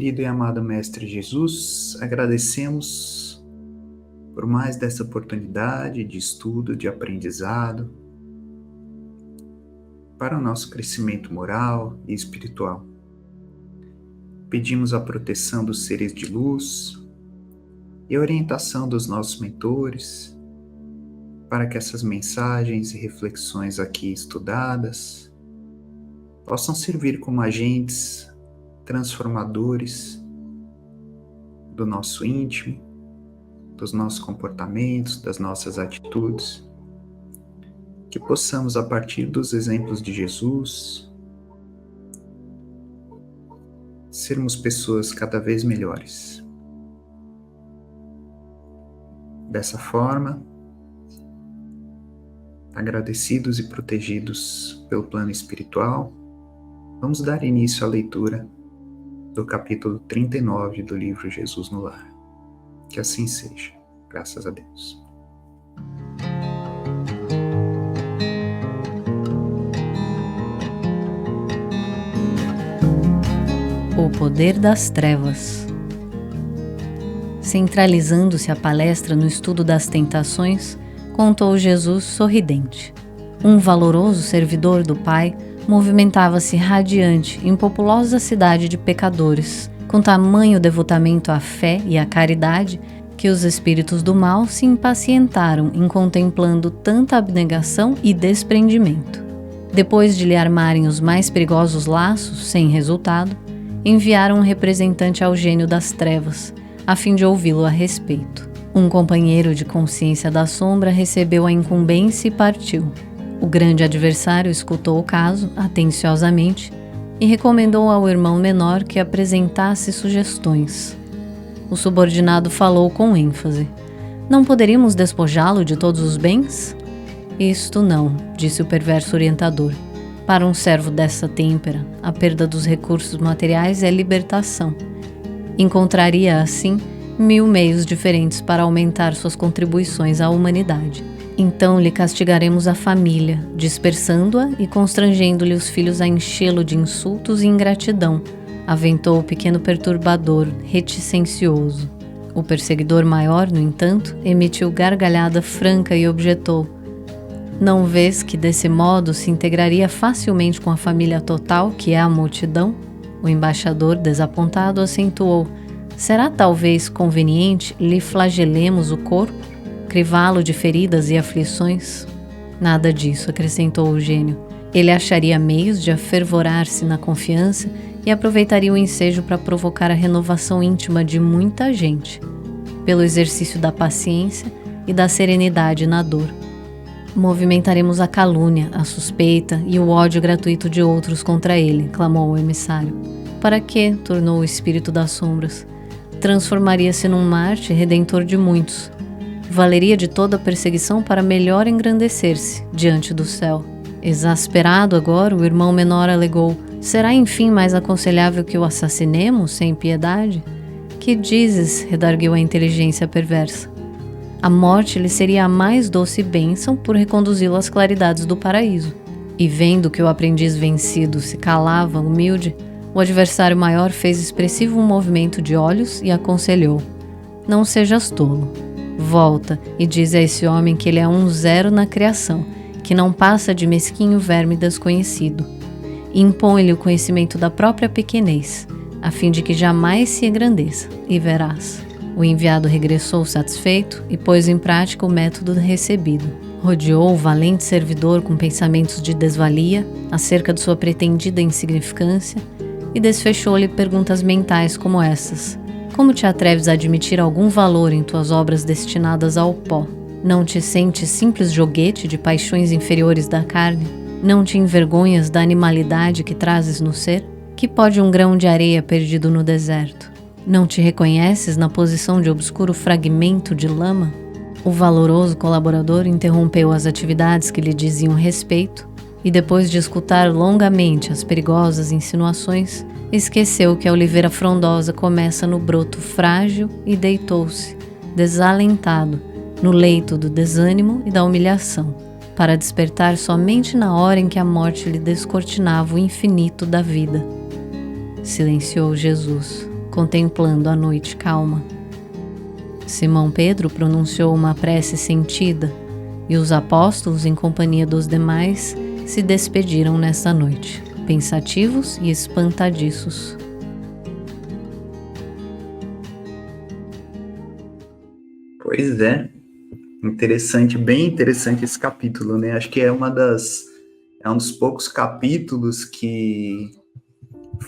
querido e amado Mestre Jesus, agradecemos por mais dessa oportunidade de estudo, de aprendizado, para o nosso crescimento moral e espiritual. Pedimos a proteção dos seres de luz e a orientação dos nossos mentores, para que essas mensagens e reflexões aqui estudadas possam servir como agentes transformadores do nosso íntimo, dos nossos comportamentos, das nossas atitudes, que possamos, a partir dos exemplos de Jesus, sermos pessoas cada vez melhores. Dessa forma, agradecidos e protegidos pelo plano espiritual, vamos dar início à leitura do capítulo 39 do livro Jesus no Lar. Que assim seja, graças a Deus. O poder das trevas. Centralizando-se a palestra no estudo das tentações, contou Jesus sorridente. Um valoroso servidor do Pai movimentava-se radiante em populosa cidade de pecadores, com tamanho devotamento à fé e à caridade que os espíritos do mal se impacientaram em contemplando tanta abnegação e desprendimento. Depois de lhe armarem os mais perigosos laços, sem resultado, enviaram um representante ao gênio das trevas, a fim de ouvi-lo a respeito. Um companheiro de consciência da sombra recebeu a incumbência e partiu. O grande adversário escutou o caso atenciosamente e recomendou ao irmão menor que apresentasse sugestões. O subordinado falou com ênfase. Não poderíamos despojá-lo de todos os bens? Isto não, disse o perverso orientador. Para um servo dessa têmpera, a perda dos recursos materiais é libertação. Encontraria, assim, 1000 meios diferentes para aumentar suas contribuições à humanidade. Então lhe castigaremos a família, dispersando-a e constrangendo-lhe os filhos a enchê-lo de insultos e ingratidão, aventou o pequeno perturbador, reticencioso. O perseguidor maior, no entanto, emitiu gargalhada franca e objetou: não vês que desse modo se integraria facilmente com a família total, que é a multidão? O embaixador, desapontado, acentuou: será talvez conveniente lhe flagelemos o corpo? Crivá-lo de feridas e aflições? Nada disso, acrescentou o gênio. Ele acharia meios de afervorar-se na confiança e aproveitaria o ensejo para provocar a renovação íntima de muita gente, pelo exercício da paciência e da serenidade na dor. Movimentaremos a calúnia, a suspeita e o ódio gratuito de outros contra ele, clamou o emissário. Para quê? Tornou o espírito das sombras. Transformaria-se num mártir redentor de muitos. Valeria de toda a perseguição para melhor engrandecer-se diante do céu. Exasperado agora, o irmão menor alegou: será enfim mais aconselhável que o assassinemos sem piedade? Que dizes? Redarguiu a inteligência perversa. A morte lhe seria a mais doce bênção por reconduzi-lo às claridades do paraíso. E vendo que o aprendiz vencido se calava, humilde, o adversário maior fez expressivo movimento de olhos e aconselhou: não sejas tolo. Volta e diz a esse homem que ele é um zero na criação, que não passa de mesquinho verme desconhecido. Impõe-lhe o conhecimento da própria pequenez, a fim de que jamais se engrandeça, e verás. O enviado regressou satisfeito e pôs em prática o método recebido. Rodeou o valente servidor com pensamentos de desvalia acerca de sua pretendida insignificância e desfechou-lhe perguntas mentais como essas: como te atreves a admitir algum valor em tuas obras destinadas ao pó? Não te sentes simples joguete de paixões inferiores da carne? Não te envergonhas da animalidade que trazes no ser? Que pode um grão de areia perdido no deserto? Não te reconheces na posição de obscuro fragmento de lama? O valoroso colaborador interrompeu as atividades que lhe diziam respeito e, depois de escutar longamente as perigosas insinuações, esqueceu que a oliveira frondosa começa no broto frágil e deitou-se, desalentado, no leito do desânimo e da humilhação, para despertar somente na hora em que a morte lhe descortinava o infinito da vida. Silenciou Jesus, contemplando a noite calma. Simão Pedro pronunciou uma prece sentida, e os apóstolos, em companhia dos demais, se despediram nessa noite, pensativos e espantadiços. Pois é, interessante, bem interessante esse capítulo, né? Acho que é um dos poucos capítulos que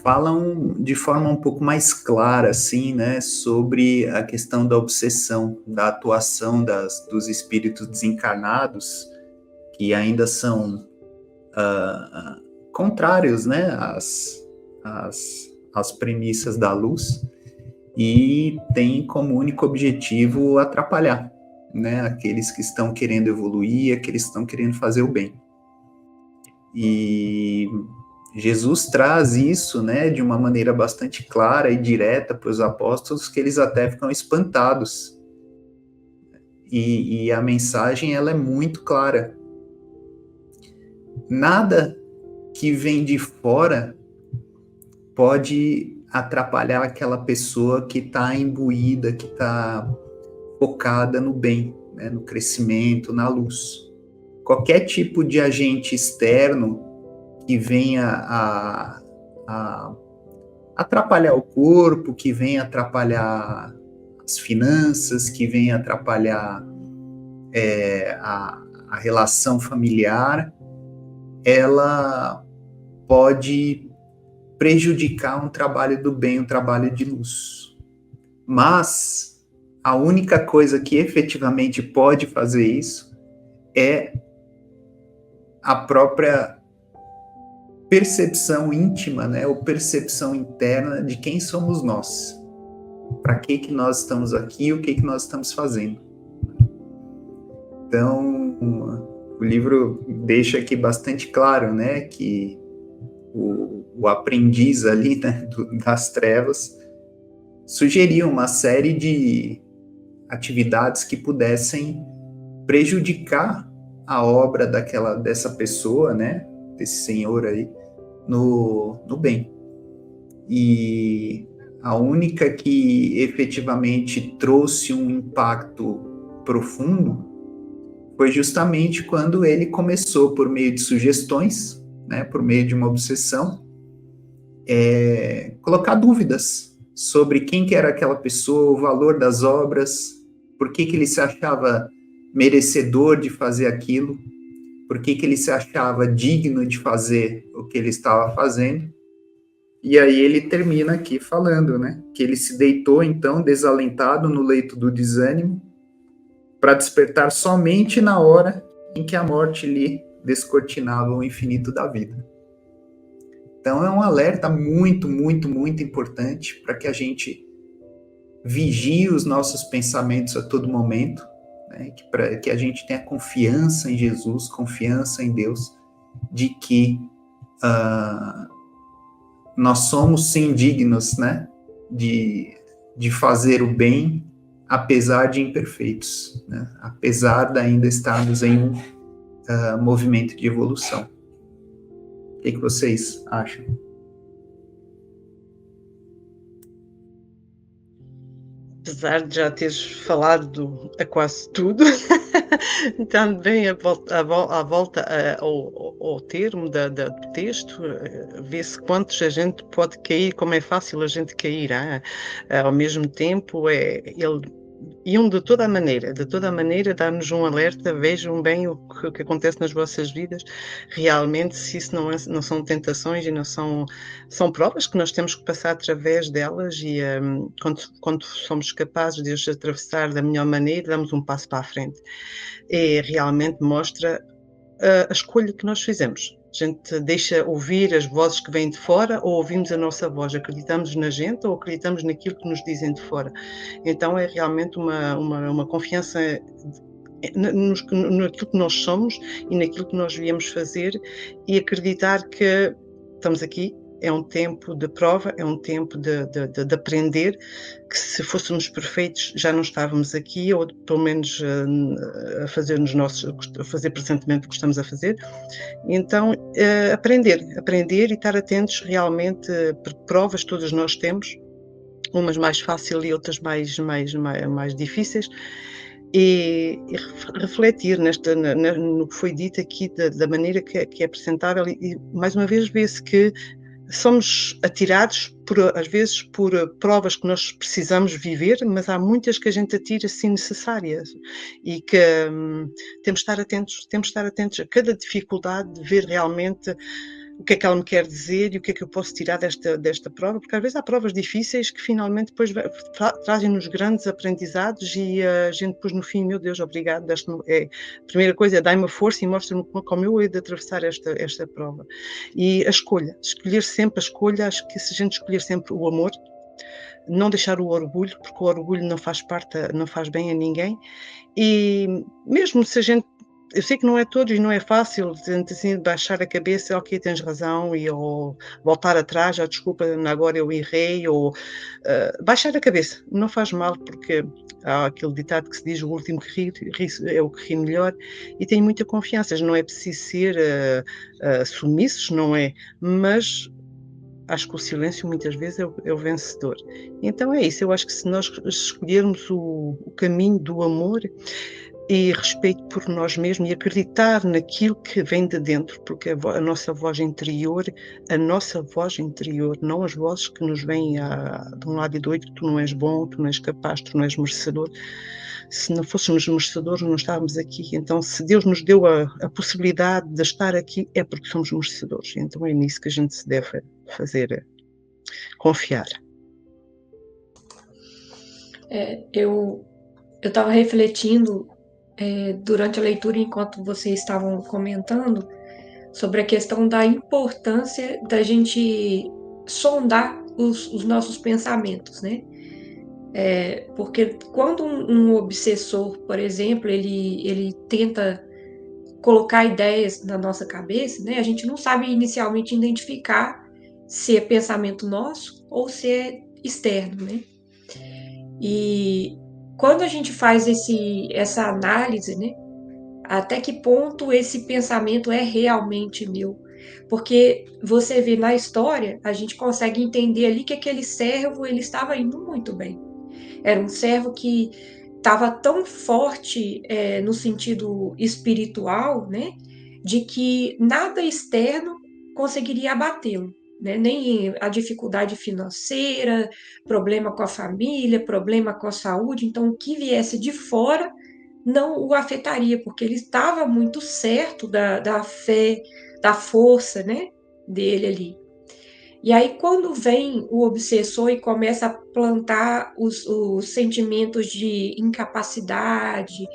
falam de forma um pouco mais clara, assim, né, sobre a questão da obsessão, da atuação dos espíritos desencarnados, que ainda são contrários, né, às premissas da luz, e tem como único objetivo atrapalhar, né, aqueles que estão querendo evoluir, aqueles que estão querendo fazer o bem. E Jesus traz isso, né, de uma maneira bastante clara e direta para os apóstolos, que eles até ficam espantados. E a mensagem, ela é muito clara. Nada que vem de fora pode atrapalhar aquela pessoa que está imbuída, que está focada no bem, né, no crescimento, na luz. Qualquer tipo de agente externo que venha a atrapalhar o corpo, que venha atrapalhar as finanças, que venha atrapalhar a relação familiar, ela pode prejudicar um trabalho do bem, um trabalho de luz. Mas a única coisa que efetivamente pode fazer isso é a própria percepção íntima, né, ou percepção interna de quem somos nós, para que nós estamos aqui, o que nós estamos fazendo. Então, o livro deixa aqui bastante claro, né, que o aprendiz ali, né, das trevas sugeria uma série de atividades que pudessem prejudicar a obra dessa pessoa, né, desse senhor aí, no bem. E a única que efetivamente trouxe um impacto profundo foi justamente quando ele começou, por meio de sugestões, né, por meio de uma obsessão, colocar dúvidas sobre quem que era aquela pessoa, o valor das obras, por que ele se achava merecedor de fazer aquilo, por que ele se achava digno de fazer o que ele estava fazendo. E aí ele termina aqui falando, né, que ele se deitou, então, desalentado no leito do desânimo, para despertar somente na hora em que a morte lhe descortinava o infinito da vida. Então é um alerta muito, muito, muito importante para que a gente vigie os nossos pensamentos a todo momento, né, para que a gente tenha confiança em Jesus, confiança em Deus, de que nós somos sim dignos, né, de fazer o bem, apesar de imperfeitos, né, apesar de ainda estarmos em um movimento de evolução. O que vocês acham? Apesar de já teres falado a quase tudo, também à volta ao termo do texto, vê-se quantos a gente pode cair, como é fácil a gente cair. Ao mesmo tempo, ele iam de toda a maneira dar-nos um alerta, vejam bem o que acontece nas vossas vidas, realmente, se isso não são tentações e não são provas que nós temos que passar através delas, e quando somos capazes de as atravessar da melhor maneira, damos um passo para a frente. E realmente mostra a escolha que nós fizemos. A gente deixa ouvir as vozes que vêm de fora, ou ouvimos a nossa voz, acreditamos na gente ou acreditamos naquilo que nos dizem de fora. Então é realmente uma confiança naquilo que nós somos e naquilo que nós viemos fazer, e acreditar que estamos aqui. É um tempo de prova, é um tempo de aprender, que se fôssemos perfeitos já não estávamos aqui, ou pelo menos a fazer presentemente o que estamos a fazer. Então, aprender e estar atentos realmente, porque provas todos nós temos, umas mais fácil e outras mais difíceis, e refletir no que foi dito aqui, da maneira que é apresentável, e mais uma vez vê-se que somos atirados às vezes por provas que nós precisamos viver, mas há muitas que a gente atira sem necessárias, e que temos de estar atentos a cada dificuldade, de ver realmente o que é que ela me quer dizer e o que é que eu posso tirar desta prova, porque às vezes há provas difíceis que finalmente depois trazem-nos grandes aprendizados, e a gente depois no fim, meu Deus, obrigado, a primeira coisa é dai-me a força e mostra-me como eu hei de atravessar esta prova. E a escolher sempre a escolha, acho que se a gente escolher sempre o amor, não deixar o orgulho, porque o orgulho não faz bem a ninguém, e mesmo se a gente, eu sei que não é todos e não é fácil, assim, baixar a cabeça, ok, tens razão, ou voltar atrás, desculpa, agora eu errei, ou baixar a cabeça, não faz mal, porque há aquele ditado que se diz: o último que ri é o que ri melhor, e tenho muita confiança, não é preciso ser sumissos, não é? Mas acho que o silêncio muitas vezes é o vencedor. Então é isso, eu acho que se nós escolhermos o caminho do amor e respeito por nós mesmos, e acreditar naquilo que vem de dentro, porque a nossa voz interior, não as vozes que nos vêm de um lado e do outro: tu não és bom, tu não és capaz, tu não és merecedor. Se não fôssemos merecedores, não estávamos aqui. Então, se Deus nos deu a possibilidade de estar aqui, é porque somos merecedores. Então é nisso que a gente se deve fazer, confiar. Eu estava refletindo durante a leitura, enquanto vocês estavam comentando, sobre a questão da importância da gente sondar os nossos pensamentos, né? Porque quando um obsessor, por exemplo, ele tenta colocar ideias na nossa cabeça, né? A gente não sabe inicialmente identificar se é pensamento nosso ou se é externo, né? E quando a gente faz essa análise, né? Até que ponto esse pensamento é realmente meu? Porque você vê na história, a gente consegue entender ali que aquele servo, ele estava indo muito bem. Era um servo que estava tão forte no sentido espiritual, né, de que nada externo conseguiria abatê-lo, né? Nem a dificuldade financeira, problema com a família, problema com a saúde. Então, o que viesse de fora não o afetaria, porque ele estava muito certo da fé, da força, né, dele ali. E aí, quando vem o obsessor e começa a plantar os sentimentos de incapacidade,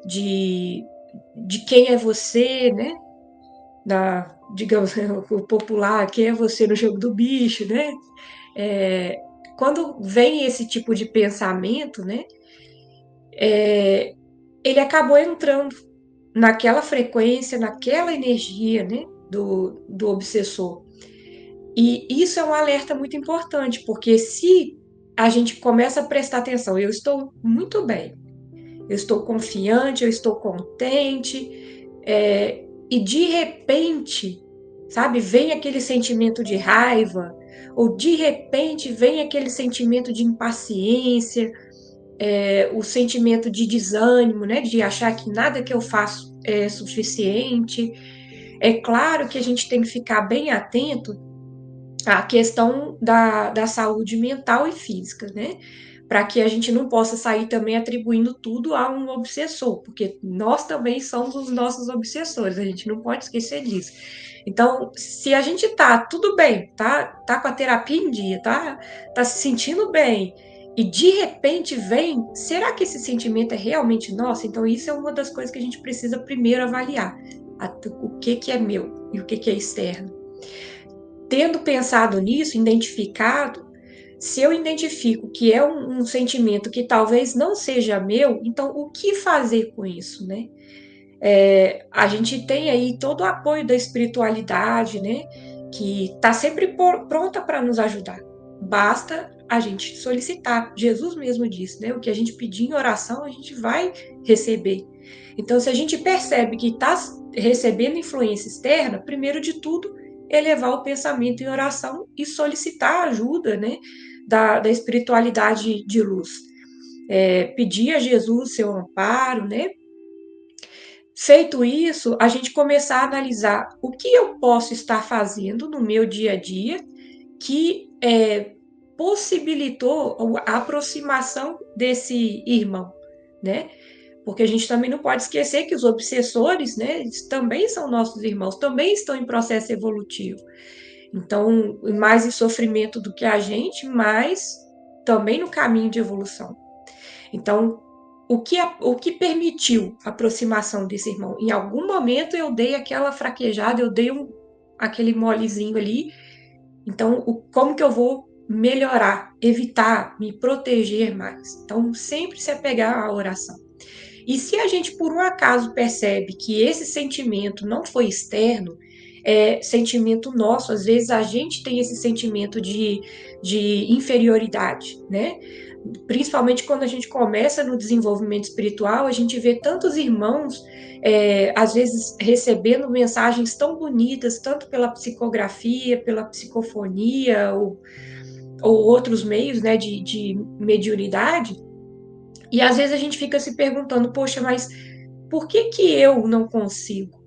de, de quem é você, né? Digamos, o popular, quem é você no jogo do bicho, né? Quando vem esse tipo de pensamento, né? Ele acabou entrando naquela frequência, naquela energia, né? Do obsessor. E isso é um alerta muito importante, porque se a gente começa a prestar atenção, eu estou muito bem, eu estou confiante, eu estou contente, e de repente, sabe, vem aquele sentimento de raiva, ou de repente vem aquele sentimento de impaciência, o sentimento de desânimo, né, de achar que nada que eu faço é suficiente. É claro que a gente tem que ficar bem atento a questão da saúde mental e física, né? Para que a gente não possa sair também atribuindo tudo a um obsessor, porque nós também somos os nossos obsessores, a gente não pode esquecer disso. Então, se a gente tá tudo bem, tá com a terapia em dia, tá se sentindo bem, e de repente vem, será que esse sentimento é realmente nosso? Então, isso é uma das coisas que a gente precisa primeiro avaliar. O que é meu e o que é externo. Tendo pensado nisso, identificado, se eu identifico que é um sentimento que talvez não seja meu, então o que fazer com isso, né? A gente tem aí todo o apoio da espiritualidade, né? Que está sempre pronta para nos ajudar. Basta a gente solicitar. Jesus mesmo disse, né? O que a gente pedir em oração, a gente vai receber. Então, se a gente percebe que está recebendo influência externa, primeiro de tudo, elevar o pensamento em oração e solicitar ajuda, né, da espiritualidade de luz. Pedir a Jesus seu amparo, né? Feito isso, a gente começar a analisar o que eu posso estar fazendo no meu dia a dia que possibilitou a aproximação desse irmão, né? Porque a gente também não pode esquecer que os obsessores, né, eles também são nossos irmãos, também estão em processo evolutivo. Então, mais em sofrimento do que a gente, mas também no caminho de evolução. Então, o que permitiu a aproximação desse irmão? Em algum momento eu dei aquela fraquejada, eu dei aquele molezinho ali. Então, como que eu vou melhorar, evitar, me proteger mais? Então, sempre se apegar à oração. E se a gente, por um acaso, percebe que esse sentimento não foi externo, é sentimento nosso, às vezes a gente tem esse sentimento de inferioridade, né? Principalmente quando a gente começa no desenvolvimento espiritual, a gente vê tantos irmãos, às vezes, recebendo mensagens tão bonitas, tanto pela psicografia, pela psicofonia, ou outros meios, né, de mediunidade, e às vezes a gente fica se perguntando, poxa, mas por que eu não consigo?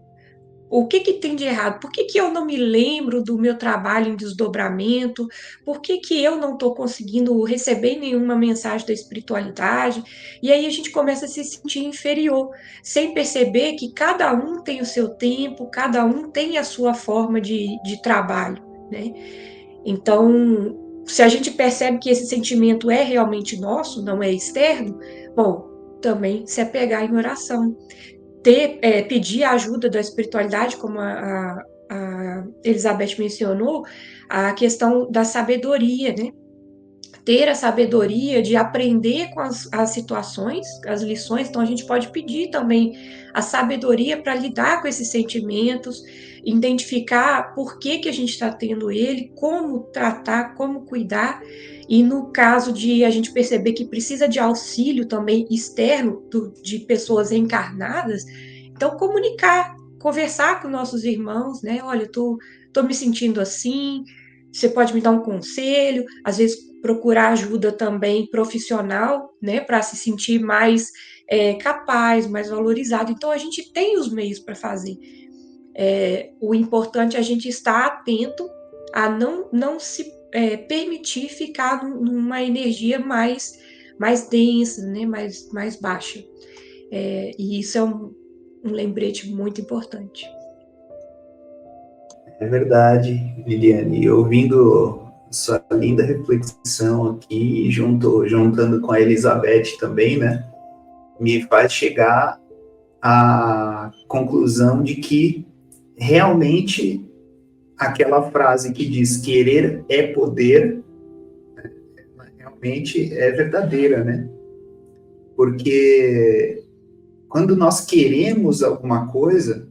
O que tem de errado? Por que eu não me lembro do meu trabalho em desdobramento? Por que eu não estou conseguindo receber nenhuma mensagem da espiritualidade? E aí a gente começa a se sentir inferior, sem perceber que cada um tem o seu tempo, cada um tem a sua forma de trabalho, né? Então, se a gente percebe que esse sentimento é realmente nosso, não é externo, bom, também se apegar em oração. Pedir a ajuda da espiritualidade, como a Elizabeth mencionou, a questão da sabedoria, né? Ter a sabedoria de aprender com as situações, as lições, então a gente pode pedir também a sabedoria para lidar com esses sentimentos, identificar por que a gente está tendo ele, como tratar, como cuidar, e no caso de a gente perceber que precisa de auxílio também externo de pessoas encarnadas, então comunicar, conversar com nossos irmãos, né? Olha, tô me sentindo assim, você pode me dar um conselho, às vezes procurar ajuda também profissional, né, para se sentir mais capaz, mais valorizado. Então, a gente tem os meios para fazer. O importante é a gente estar atento a não se permitir ficar numa energia mais densa, né, mais baixa. E isso é um lembrete muito importante. É verdade, Liliane. E ouvindo sua linda reflexão aqui, juntando com a Elizabeth também, né, me faz chegar à conclusão de que realmente aquela frase que diz querer é poder, realmente é verdadeira, né? Porque quando nós queremos alguma coisa,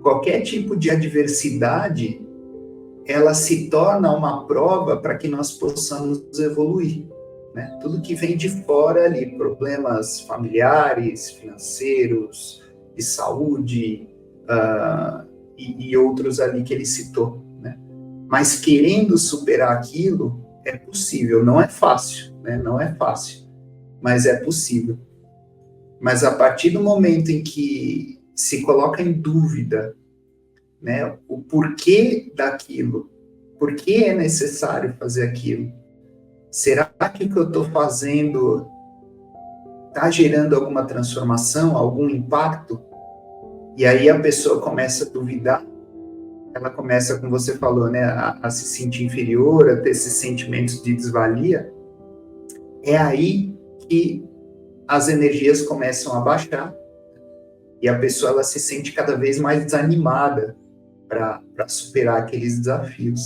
qualquer tipo de adversidade, ela se torna uma prova para que nós possamos evoluir, né? Tudo que vem de fora ali, problemas familiares, financeiros, de saúde, e outros ali que ele citou, né? Mas querendo superar aquilo, é possível, não é fácil, né? Não é fácil, mas é possível. Mas a partir do momento em que se coloca em dúvida, né, o porquê daquilo, por que é necessário fazer aquilo, será que o que eu estou fazendo está gerando alguma transformação, algum impacto? E aí a pessoa começa a duvidar, ela começa, como você falou, né, a se sentir inferior, a ter esses sentimentos de desvalia. É aí que as energias começam a baixar e a pessoa ela se sente cada vez mais desanimada para superar aqueles desafios.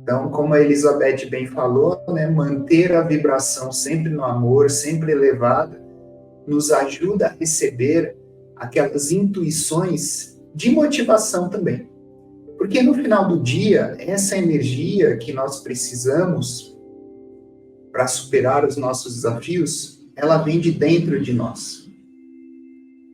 Então, como a Elizabeth bem falou, né, manter a vibração sempre no amor, sempre elevada, nos ajuda a receber aquelas intuições de motivação também. Porque no final do dia, essa energia que nós precisamos para superar os nossos desafios, ela vem de dentro de nós.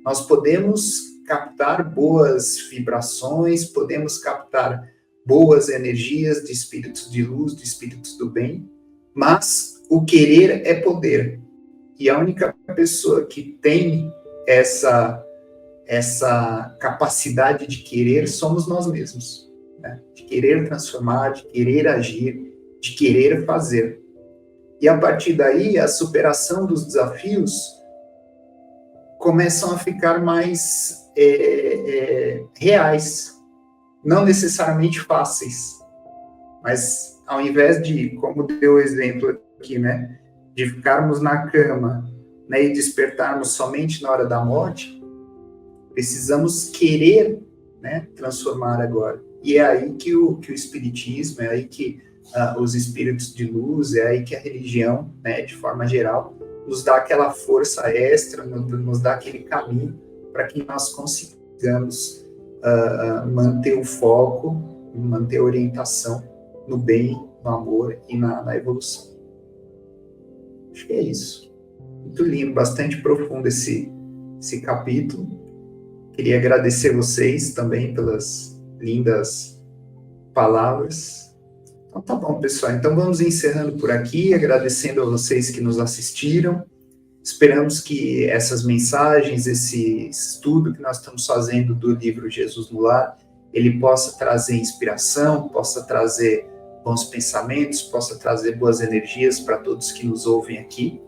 Nós podemos captar boas vibrações, podemos captar boas energias de espíritos de luz, de espíritos do bem, Mas o querer é poder. E a única pessoa que tem essa capacidade de querer somos nós mesmos, né? De querer transformar, de querer agir, de querer fazer. E a partir daí, a superação dos desafios começam a ficar mais reais, não necessariamente fáceis, mas ao invés de, como deu o exemplo aqui, né, de ficarmos na cama, né, e despertarmos somente na hora da morte, precisamos querer, né, transformar agora. E é aí que o espiritismo, é aí que os espíritos de luz, é aí que a religião, né, de forma geral, nos dá aquela força extra, nos dá aquele caminho para que nós consigamos manter o foco, manter a orientação no bem, no amor e na evolução. Acho que é isso. Muito lindo, bastante profundo esse capítulo. Queria agradecer vocês também pelas lindas palavras. Então tá bom, pessoal. Então vamos encerrando por aqui, agradecendo a vocês que nos assistiram. Esperamos que essas mensagens, esse estudo que nós estamos fazendo do livro Jesus no Lar, ele possa trazer inspiração, possa trazer bons pensamentos, possa trazer boas energias para todos que nos ouvem aqui.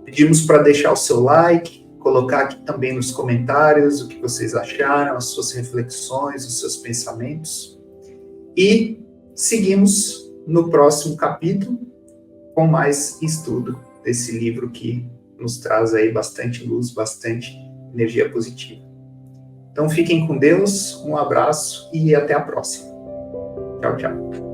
Pedimos para deixar o seu like, colocar aqui também nos comentários o que vocês acharam, as suas reflexões, os seus pensamentos. E seguimos no próximo capítulo com mais estudo desse livro que nos traz aí bastante luz, bastante energia positiva. Então fiquem com Deus, um abraço e até a próxima. Tchau, tchau.